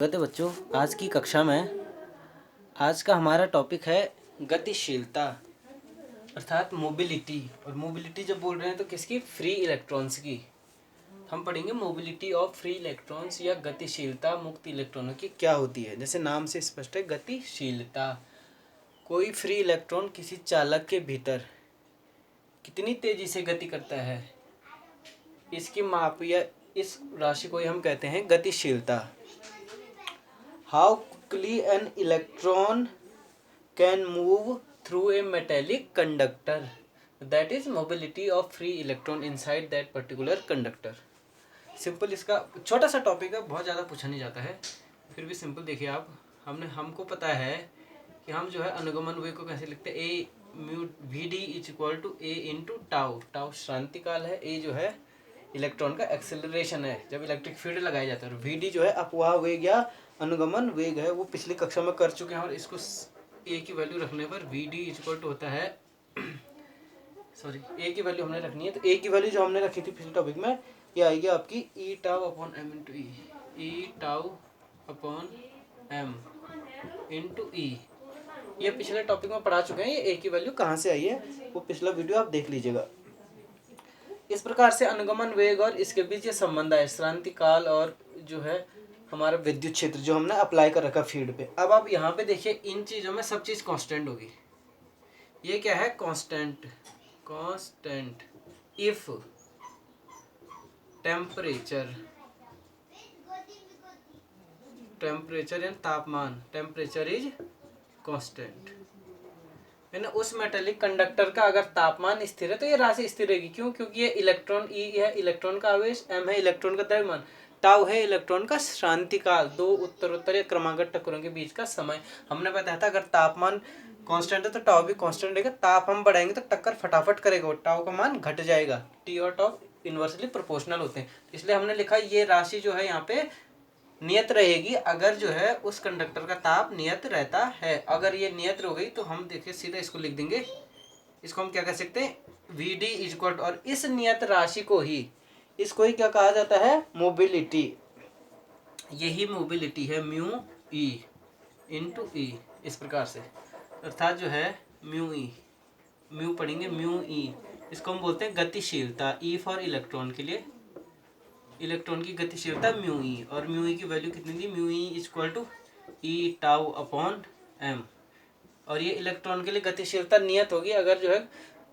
स्वागत है बच्चों। आज की कक्षा में आज का हमारा टॉपिक है गतिशीलता अर्थात मोबिलिटी। और मोबिलिटी जब बोल रहे हैं तो किसकी? फ्री इलेक्ट्रॉन्स की। हम पढ़ेंगे मोबिलिटी ऑफ फ्री इलेक्ट्रॉन्स या गतिशीलता मुक्त इलेक्ट्रॉनों की क्या होती है। जैसे नाम से स्पष्ट है, गतिशीलता। कोई फ्री इलेक्ट्रॉन किसी चालक के भीतर कितनी तेजी से गति करता है, इसकी माप या इस राशि को हम कहते हैं गतिशीलता। How quickly an electron can move through a metallic conductor, that is mobility of free electron inside that particular conductor। Simple इसका छोटा सा टॉपिक है, बहुत ज़्यादा पूछा नहीं जाता है, फिर भी सिंपल देखिए आप। हमको पता है कि हम जो है अनुगमन वेग को कैसे लिखते हैं। A mu V D is equal to A into tau. Tau शांति काल है, ए जो है इलेक्ट्रॉन का एक्सेलरेशन है जब इलेक्ट्रिक फील्ड लगाया जाता है। वी डी जो है अपवाह वेग या अनुगमन वेग है, वो पिछली कक्षा में कर चुके हैं। और इसको ए की वैल्यू रखने पर V D is equal to होता है ए की वैल्यू हमने रखनी है, तो ए की वैल्यू जो हमने रखी थी पिछले टॉपिक में, ये आएगी आपकी ई टाउ अपॉन एम इंटू ई टाउ अपॉन एम इंटू ई। ये पिछले टॉपिक में पढ़ा चुके हैं। ये ए की वैल्यू कहाँ से आई है वो पिछला वीडियो आप देख लीजिएगा। इस प्रकार से अनुगमन वेग और इसके बीच ये संबंध है, श्रांति काल और जो है हमारा विद्युत क्षेत्र जो हमने अप्लाई कर रखा फील्ड पे। अब आप यहाँ पे देखिए, इन चीज़ों में सब चीज़ कांस्टेंट होगी। ये क्या है? Constant. Constant if temperature and तापमान, टेम्परेचर इज कांस्टेंट। यानी उस मेटेलिक कंडक्टर का अगर तापमान स्थिर है तो ये राशि स्थिर रहेगी। क्यों? क्योंकि ये इलेक्ट्रॉन ई है, इलेक्ट्रॉन का आवेश, एम है इलेक्ट्रॉन का द्रव्यमान, टाउ है इलेक्ट्रॉन का शांति काल, दो उत्तरोत्तर या क्रमागत टक्करों के बीच का समय। हमने बताया था अगर तापमान कांस्टेंट है तो टाउ भी कांस्टेंट रहेगा। ताप हम बढ़ाएंगे तो टक्कर फटाफट करेगा, टाउ का मान घट जाएगा। टी और टाउ इनवर्सली प्रोपोर्शनल होते हैं, इसलिए हमने लिखा ये राशि जो है यहाँ पे नियत रहेगी अगर जो है उस कंडक्टर का ताप नियत रहता है। अगर ये नियत हो गई तो हम देखिए सीधा इसको लिख देंगे। इसको हम क्या कह सकते हैं? V D is equal to, और इस नियत राशि को ही, इसको ही क्या कहा जाता है? मोबिलिटी। यही मोबिलिटी है म्यू ई इंटू ई, इस प्रकार से। अर्थात जो है म्यू ई, म्यू पढ़ेंगे म्यू ई, इसको हम बोलते हैं गतिशीलता। ई फॉर इलेक्ट्रॉन के लिए, इलेक्ट्रॉन की गतिशीलता म्यू ई, और म्यू ई की वैल्यू कितनी थी? Mu E is equal to E tau upon M. और ये इलेक्ट्रॉन के लिए गतिशीलता नियत होगी अगर जो है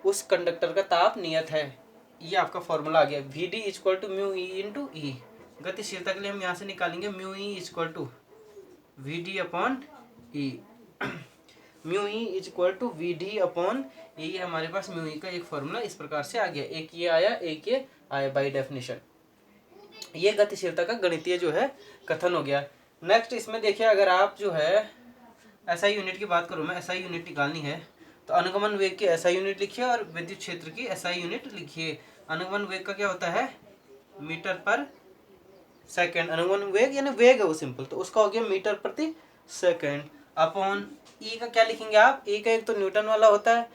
उस कंडक्टर का ताप नियत है। ये आपका फॉर्मूला आ गया, V D is equal to mu E into E. गतिशीलता के लिए हम यहाँ से निकालेंगे mu E is equal to V D upon E. Mu E is equal to V D upon E. हमारे पास म्यू ई का एक फॉर्मूला इस प्रकार से आ गया। एक ये आया, एक ये आया बाई डेफिनेशन। ये गतिशीलता का गणितीय जो है कथन हो गया। नेक्स्ट इसमें देखिए, अगर आप जो है एसआई यूनिट की बात करूँ मैं, एसआई यूनिट निकालनी है तो अनुगमन वेग की एसआई यूनिट लिखिए और विद्युत क्षेत्र की एसआई यूनिट लिखिए। अनुगमन वेग का क्या होता है? मीटर पर सेकंड। अनुगमन वेग यानी वेग है वो सिंपल, तो उसका हो गया मीटर प्रति सेकंड अपॉन ई का क्या लिखेंगे आप? ई का एक तो न्यूटन वाला होता है,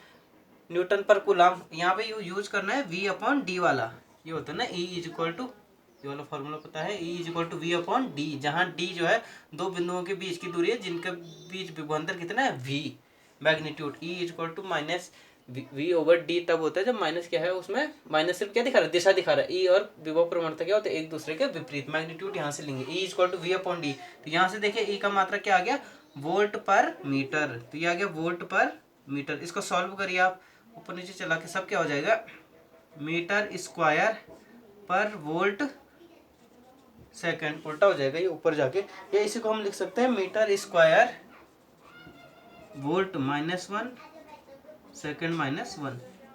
न्यूटन पर कूलम। यहाँ पे यूज करना है वी अपॉन डी वाला, ये होता है ना ई इज इक्वल टू, ये वाला फॉर्मूला पता है, E is equal to V upon D, जहाँ डी जो है दो बिंदुओं के बीच की दूरी है जिनके बीच विभवांतर कितना है? V. Magnitude E is equal to minus V over D तब होता है जब माइनस क्या है उसमें, माइनस सिर्फ क्या दिखा रहा है? दिशा दिखा रहा है। ई और विभव प्रवणता क्या होता है? एक दूसरे के विपरीत। मैग्नीट्यूड यहाँ से लेंगे, E is equal to V upon D. तो यहाँ से देखिए ई का मात्रा क्या आ गया? Volt per metre. तो ये आ गया वोल्ट पर मीटर। इसको सॉल्व करिए आप, ऊपर नीचे चला के सब क्या हो जाएगा? मीटर स्क्वायर पर वोल्ट सेकंड, उल्टा हो जाएगा ये ऊपर जाके। ये इसी को हम लिख सकते हैं metre square volt minus 1 second minus 1।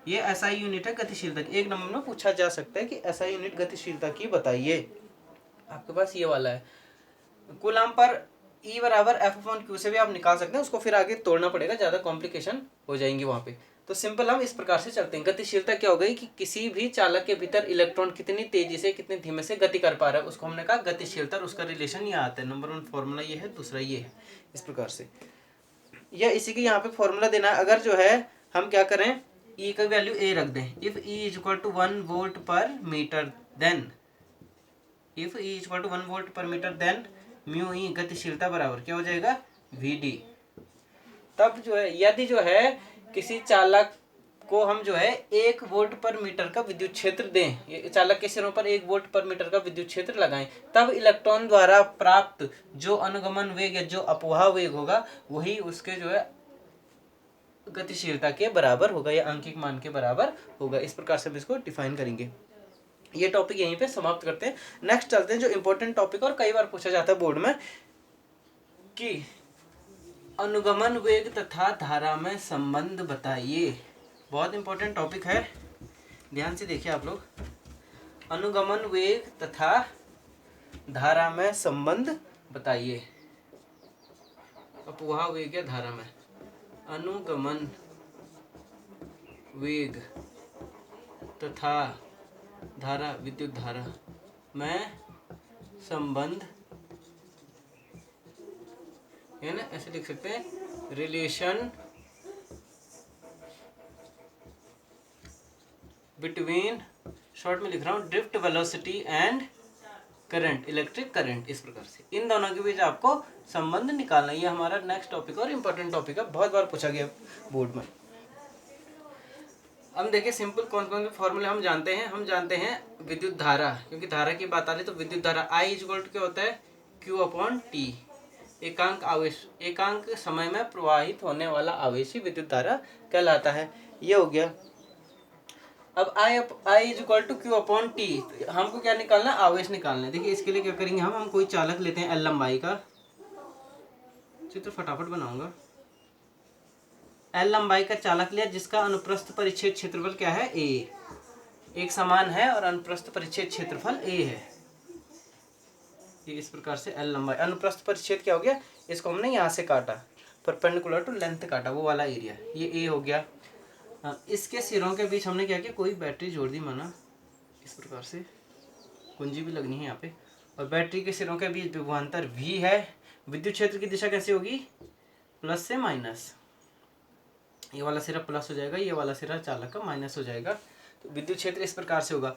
ये एसआई यूनिट है गतिशीलता की। एक नंबर में पूछा जा सकता है कि एसआई यूनिट गतिशीलता की बताइए। आपके पास ये वाला है। कूलम पर ई बराबर एफ अपॉन क्यू से भी आप निकाल सकते हैं, उसको फिर आगे तोड़ना पड़ेगा, ज़्यादा कॉम्प्लिकेशन हो जाएंगी वहाँ पे। तो सिंपल हम इस प्रकार से चलते हैं। गतिशीलता क्या हो गई कि किसी भी चालक के भीतर इलेक्ट्रॉन कितनी तेजी से कितने धीमे से गति कर पा रहा है, उसको हमने कहा गतिशीलता। और उसका रिलेशन ये आता है, नंबर 1 फॉर्मूला ये है, दूसरा ये है, इस प्रकार से। या इसी के यहाँ पे फॉर्मूला देना है। अगर जो है हम क्या करें, ई का वैल्यू ए रख दें। If E is equal to 1 volt per metre then, if E is equal to 1 volt per metre then mu E गतिशीलता बराबर क्या हो जाएगा वी डी। तब जो है यदि जो है किसी चालक को हम जो है 1 वोल्ट पर मीटर का विद्युत क्षेत्र दें, ये चालक के सिरों पर 1 वोल्ट पर मीटर का विद्युत क्षेत्र लगाएं, तब इलेक्ट्रॉन द्वारा प्राप्त जो अनुगमन वेग या जो अपवाह वेग होगा वही उसके जो है गतिशीलता के बराबर होगा या आंकिक मान के बराबर होगा। इस प्रकार से हम इसको डिफाइन करेंगे। ये टॉपिक यहीं पे समाप्त करते हैं। नेक्स्ट चलते हैं जो इंपॉर्टेंट टॉपिक और कई बार पूछा जाता है बोर्ड में कि अनुगमन वेग तथा धारा में संबंध बताइए। बहुत इंपॉर्टेंट टॉपिक है, ध्यान से देखिए आप लोग। अनुगमन वेग तथा धारा में संबंध बताइए। अपवाह वेग या धारा में अनुगमन वेग तथा धारा विद्युत धारा में संबंध, है ना, ऐसे लिख सकते हैं रिलेशन बिटवीन, शॉर्ट में लिख रहा हूँ, drift velocity and current, electric current. इस प्रकार से इन दोनों के बीच आपको संबंध निकालना। ये हमारा नेक्स्ट टॉपिक और इम्पोर्टेंट टॉपिक है, बहुत बार पूछा गया बोर्ड में। हम देखिए सिंपल कौन कौन से फॉर्मूले हम जानते हैं। हम जानते हैं विद्युत धारा, क्योंकि धारा की बात आ रही तो विद्युत धारा I इक्वल टू क्या होता है Q/T, एकांक आवेश, एकांक समय में प्रवाहित होने वाला आवेश ही विद्युत धारा कहलाता है। ये हो गया। अब I इक्वल टू Q/T, हमको क्या निकालना है, आवेश निकालना है। देखिए इसके लिए क्या करेंगे हम कोई चालक लेते हैं L लंबाई का, चित्र फटाफट बनाऊंगा। L लंबाई का चालक लिया जिसका अनुप्रस्थ परिच्छेद क्षेत्रफल क्या है A, एक समान है और अनुप्रस्थ परिच्छेद क्षेत्रफल A है। ये इस प्रकार से L लंबाई, अनुप्रस्थ परिच्छेद क्या हो गया, इसको हमने यहाँ से काटा, परपेंडिकुलर टू लेंथ काटा, वो वाला एरिया, ये A हो गया। इसके सिरों के बीच हमने क्या किया, कोई बैटरी जोड़ दी, माना इस प्रकार से, कुंजी भी लगनी है यहाँ पे, और बैटरी के सिरों के बीच विभवांतर V है। विद्युत क्षेत्र की दिशा कैसे होगी, प्लस से माइनस, ये वाला सिरा प्लस हो जाएगा, ये वाला सिरा चालक का माइनस हो जाएगा। तो विद्युत क्षेत्र इस प्रकार से होगा।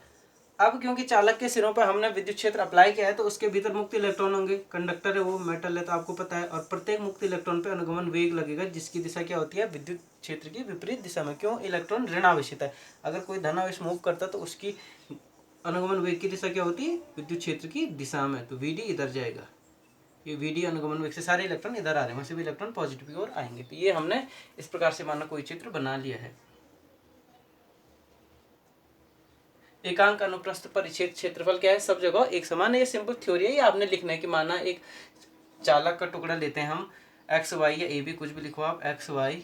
अब क्योंकि चालक के सिरों पर हमने विद्युत क्षेत्र अप्लाई किया है तो उसके भीतर मुक्त इलेक्ट्रॉन होंगे, कंडक्टर है वो, मेटल है तो आपको पता है, और प्रत्येक मुक्त इलेक्ट्रॉन पे अनुगमन वेग लगेगा जिसकी दिशा क्या होती है, विद्युत क्षेत्र की विपरीत दिशा में। क्यों, इलेक्ट्रॉन ऋण आवेशित है, अगर कोई धन आवेश मूव करता तो उसकी अनुगमन वेग की दिशा क्या होती है, विद्युत क्षेत्र की दिशा में, तो VD इधर जाएगा, ये VD अनुगमन वेग से सारे इलेक्ट्रॉन इधर आ रहे हैं, वैसे भी इलेक्ट्रॉन पॉजिटिव की ओर आएंगे। तो ये हमने इस प्रकार से माना कोई चित्र बना लिया है। एकांक अनुप्रस्थ परिच्छेद क्षेत्रफल क्या है, सब जगह एक समान है। ये सिंपल थ्योरी है, ये आपने लिखना है कि माना एक चालक का टुकड़ा लेते हैं हम XY या AB, कुछ भी लिखो आप, XY,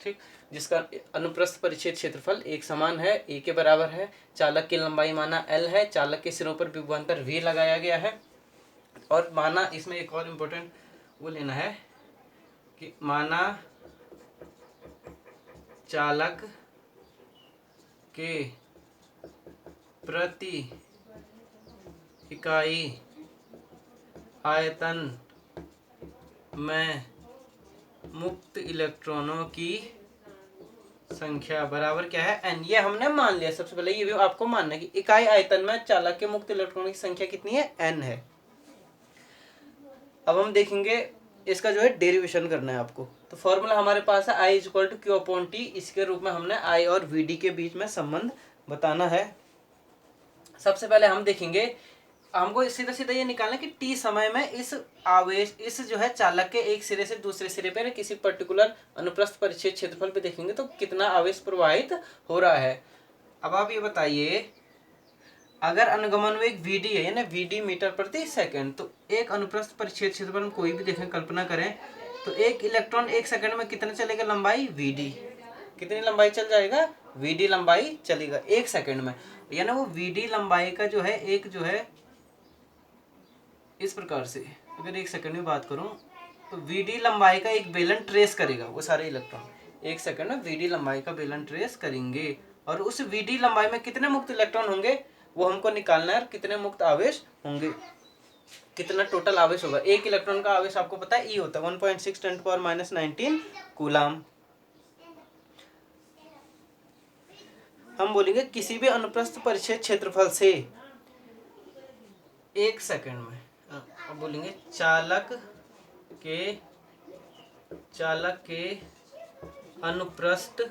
ठीक, जिसका अनुप्रस्थ परिच्छेद क्षेत्रफल एक समान है, A के बराबर है, चालक की लंबाई माना L है, चालक के सिरों पर विभवांतर V लगाया गया है, और माना इसमें एक और इम्पोर्टेंट वो लेना है कि माना चालक के प्रति इकाई आयतन में मुक्त इलेक्ट्रॉनों की संख्या बराबर क्या है, N। ये हमने मान लिया, सबसे पहले ये भी आपको मानना है कि इकाई आयतन में चालक के मुक्त इलेक्ट्रॉनों की संख्या कितनी है, N है। अब हम देखेंगे इसका जो है डेरिवेशन करना है आपको। तो फॉर्मूला हमारे पास है I इक्वल टू Q/T, इसके रूप में हमने I और VD के बीच में संबंध बताना है। सबसे पहले हम देखेंगे, हमको सीधा सीधा ये निकालना कि T समय में इस आवेश, इस जो है चालक के एक सिरे से दूसरे सिरे पे किसी पर्टिकुलर अनुप्रस्थ परिच्छेद क्षेत्रफल पे देखेंगे तो कितना आवेश प्रवाहित हो रहा है। अब आप ये बताइए, अगर अनुगमन वेग VD है, यानी VD मीटर प्रति सेकंड, तो एक अनुप्रस्थ परिच्छेद क्षेत्रफल हम कोई भी देखें, कल्पना करें, तो एक इलेक्ट्रॉन एक सेकंड में कितना चलेगा, लंबाई VD, कितनी लंबाई चल जाएगा, VD लंबाई चलेगा एक सेकंड में, यानी वो VD लंबाई का जो है एक जो है इस प्रकार से, अगर एक सेकंड में बात करूं तो VD लंबाई का एक बेलन ट्रेस करेगा, वो सारे इलेक्ट्रॉन एक सेकंड में VD लंबाई का बेलन ट्रेस करेंगे, और उस VD लंबाई में कितने मुक्त इलेक्ट्रॉन होंगे वो हमको निकालना है, कितने मुक्त आवेश होंगे, कितना टोटल आवेश होगा। एक इलेक्ट्रॉन का आवेश आपको पता है E होता है 1.6 × 10⁻19 कूलाम। हम बोलेंगे किसी भी अनुप्रस्थ परिच्छेद क्षेत्रफल से एक सेकंड में अब बोलेंगे चालक के अनुप्रस्थ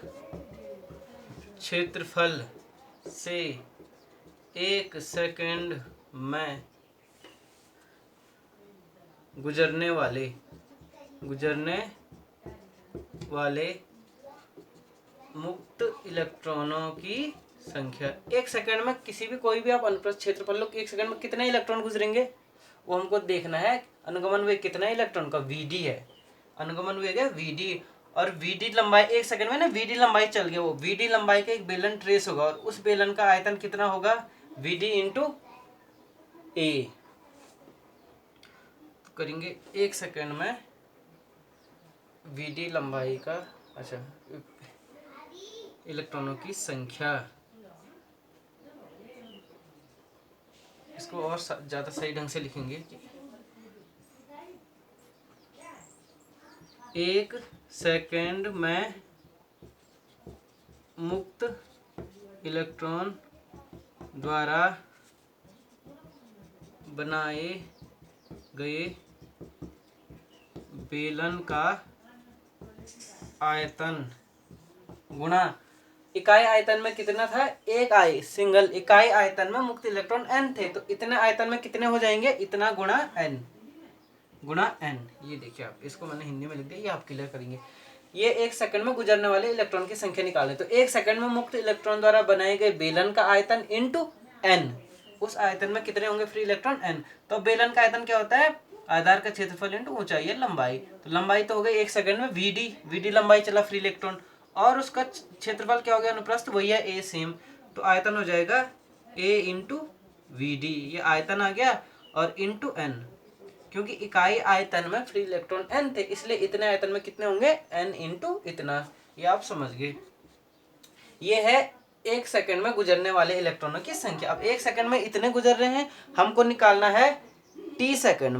क्षेत्रफल से 1 सेकंड में गुजरने वाले मुक्त इलेक्ट्रॉनों की संख्या। 1 सेकंड में किसी भी कोई भी आप अनुप्रस्थ क्षेत्रफल लो, 1 सेकंड में कितने इलेक्ट्रॉन गुजरेंगे वो हमको देखना है। अनुगमन वेग कितना है इलेक्ट्रॉन का, वीडी है। अनुगमन वेग है वीडी, और वीडी लंबाई 1 सेकंड में ना वीडी लंबाई चल गया, वो वीडी लंबाई का एक बेलन ट्रेस होगा और उस बेलन का आयतन कितना होगा, वीडी इंटू ए। तो करेंगे 1 सेकंड में वीडी लंबाई का, अच्छा, इलेक्ट्रॉनों की संख्या। इसको और ज्यादा सही ढंग से लिखेंगे कि 1 सेकंड में मुक्त इलेक्ट्रॉन द्वारा बनाए गए बेलन का आयतन गुणा इकाई आयतन में कितना था, एक आई सिंगल इकाई आयतन में मुक्त इलेक्ट्रॉन n थे, तो इतने आयतन में कितने हो जाएंगे, इतना गुणा n। ये देखिए आप, इसको मैंने हिंदी में लिख दिया, ये आप क्लियर करेंगे। ये 1 सेकंड में गुजरने वाले इलेक्ट्रॉन की संख्या निकालें, तो 1 सेकंड में मुक्त इलेक्ट्रॉन द्वारा बनाए गए बेलन का आयतन इंटू n, उस आयतन में कितने होंगे फ्री इलेक्ट्रॉन n। तो बेलन का आयतन क्या होता है, आधार का क्षेत्रफल इंटू ऊंचाई है लंबाई, तो लंबाई तो हो गई 1 सेकंड में वीडी लंबाई चला फ्री इलेक्ट्रॉन, और उसका क्षेत्रफल क्या हो गया अनुप्रस्थ, वही है ए सेम, तो आयतन हो जाएगा ए इंटू वीडी, ये आयतन आ गया, और इंटू एन, क्योंकि इकाई आयतन में फ्री इलेक्ट्रॉन n थे, इसलिए इतने आयतन में कितने होंगे n इंटू इतना, ये आप समझ गए। ये है 1 सेकंड में गुजरने वाले इलेक्ट्रॉनों की संख्या। अब 1 सेकंड में इतने गुजर रहे हैं, हमको निकालना है t सेकंड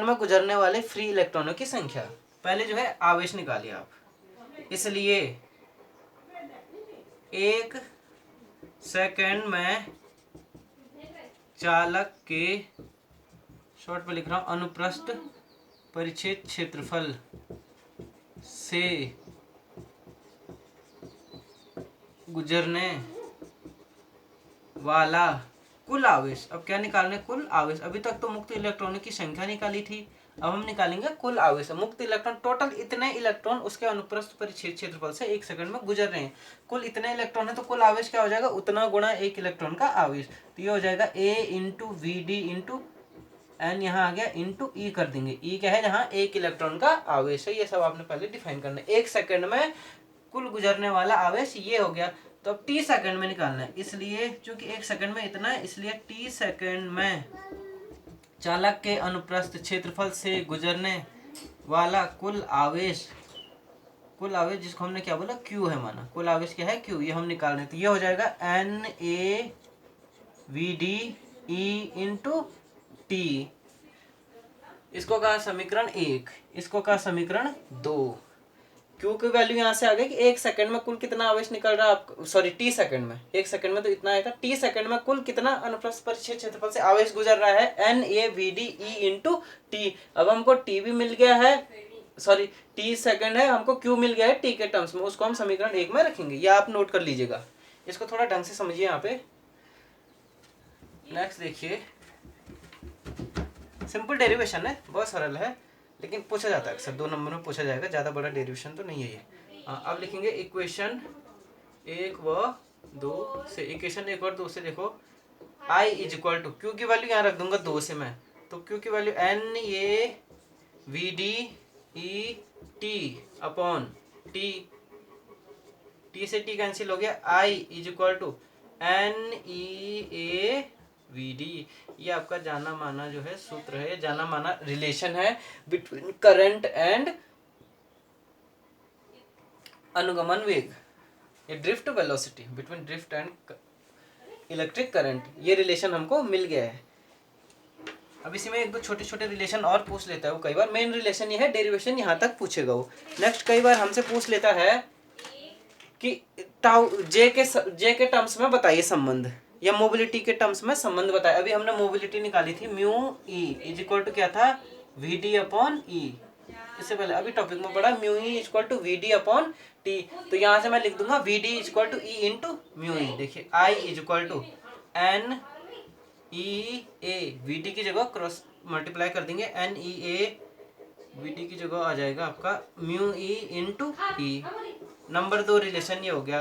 में गुजरने वाले फ्री इलेक्ट्रॉनों की संख्या। पहले जो है आवेश निकालिए आप, इसलिए 1 सेकंड में चालक के, शॉर्ट पे लिख रहा हूं, अनुप्रस्थ परिच्छेद क्षेत्रफल से गुजरने वाला कुल आवेश। अब क्या निकालने, कुल आवेश। अभी तक तो मुक्त इलेक्ट्रॉनों की संख्या निकाली थी, अब हम निकालेंगे कुल आवेश। मुक्त इलेक्ट्रॉन, टोटल इतने इलेक्ट्रॉन उसके अनुप्रस्थ परिच्छेद क्षेत्रफल से 1 सेकंड में गुजर रहे हैं, कुल इतने इलेक्ट्रॉन है, तो कुल आवेश क्या हो जाएगा, उतना गुणा 1 इलेक्ट्रॉन का आवेश, तो ये हो जाएगा A into V D into N, यहाँ आ गया इंटू ई कर देंगे, ई क्या है, जहाँ 1 इलेक्ट्रॉन का आवेश है। ये सब आपने पहले डिफाइन करना है। 1 सेकंड में कुल गुजरने वाला आवेश ये हो गया, तो अब टी सेकंड में निकालना है, इसलिए चूंकि 1 सेकंड में इतना है, इसलिए टी सेकंड में चालक के अनुप्रस्थ क्षेत्रफल से गुजरने वाला कुल आवेश जिसको हमने क्या बोला, Q है माना, कुल आवेश क्या है, Q, ये हम निकाल रहे हैं, तो ये हो जाएगा NaVdE इंटू टी। इसको कहा समीकरण 1, इसको कहा समीकरण 2। Q की वैल्यू यहाँ से आ गई कि 1 सेकंड में कुल कितना आवेश निकल रहा है आपको, सॉरी टी सेकंड में, 1 सेकंड में तो इतना आया था, टी सेकंड में कुल कितना अनुप्रस्थ परिच्छेद क्षेत्रफल से आवेश गुजर रहा है, NaVdE इंटू टी। अब हमको टी भी मिल गया है, सॉरी टी सेकंड है, हमको Q मिल गया है टी के टर्म्स में, उसको हम समीकरण 1 में रखेंगे, ये आप नोट कर लीजिएगा। इसको थोड़ा ढंग से समझिए यहाँ पे। नेक्स्ट देखिए, सिंपल डेरिवेशन है, बहुत सरल है, लेकिन पूछा जाता है अक्सर, 2 नंबर में पूछा जाएगा, ज़्यादा बड़ा डेरिवेशन तो नहीं है ये। अब लिखेंगे इक्वेशन 1 व 2 से, इक्वेशन 1 और 2 से देखो, I is equal to, Q की वैल्यू यहाँ रख दूंगा 2 से मैं, तो Q की value NaVdE T upon T, T से टी कैंसिल हो गया, I is equal to NeaVd। ये आपका जाना माना जो है सूत्र है, जाना माना रिलेशन है बिटवीन करंट एंड अनुगमन वेग, ये drift velocity, between drift and electric current, ये रिलेशन हमको मिल गया है। अब इसी में 1-2 छोटे छोटे रिलेशन और पूछ लेता है वो कई बार, मेन रिलेशन ये है, डेरिवेशन यहाँ तक पूछेगा वो। नेक्स्ट कई बार हमसे पूछ लेता है कि टाउ जे के टर्म्स में बताइए संबंध, या मोबिलिटी के टर्म्स में संबंध बताया। अभी हमने मोबिलिटी निकाली थी, mu E is equal to क्या था, वी डी अपॉन ई। इससे पहले अभी टॉपिक में पढ़ा mu E is equal to V D upon T. तो यहाँ से मैं लिख दूंगा V D is equal to E into mu E. देखिए I is equal to N E A, V D की जगह क्रॉस मल्टीप्लाई कर देंगे, N E A V D की जगह आ जाएगा आपका mu E into E. Number 2 relation ये हो गया,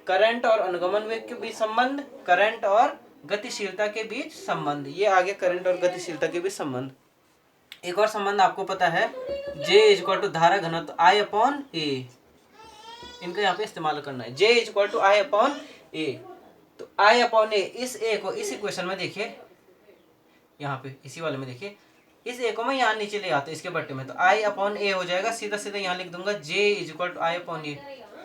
करंट और अनुगमन वेग के बीच संबंध, करंट और गतिशीलता के बीच संबंध। ये आ गया करंट और गतिशीलता के बीच संबंध। एक और संबंध आपको पता है, J इज इक्वल टू धारा घनत्व I अपॉन ए। इनका यहाँ पे इस्तेमाल करना है, J is equal to I upon A. तो I अपॉन ए, इस ए को इस इक्वेशन में देखिए, यहाँ पे इसी वाले में देखिए, इस ए को मैं यहाँ नीचे ले आता हूँ इसके बट्टे में, तो I अपॉन ए हो जाएगा, सीधा सीधा यहाँ लिख दूंगा J is equal to I upon A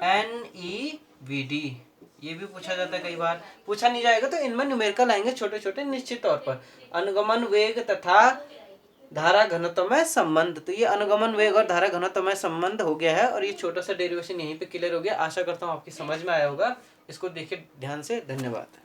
N E V D. ये भी पूछा जाता है, कई बार पूछा नहीं जाएगा तो इनमें न्यूमेरिकल आएंगे छोटे छोटे निश्चित तौर पर। अनुगमन वेग तथा धारा घनत्व में संबंध, तो ये अनुगमन वेग और धारा घनत्व में संबंध हो गया है, और ये छोटा सा डेरिवेशन यहीं पे क्लियर हो गया। आशा करता हूँ आपकी समझ में आया होगा। इसको देखिए ध्यान से। धन्यवाद।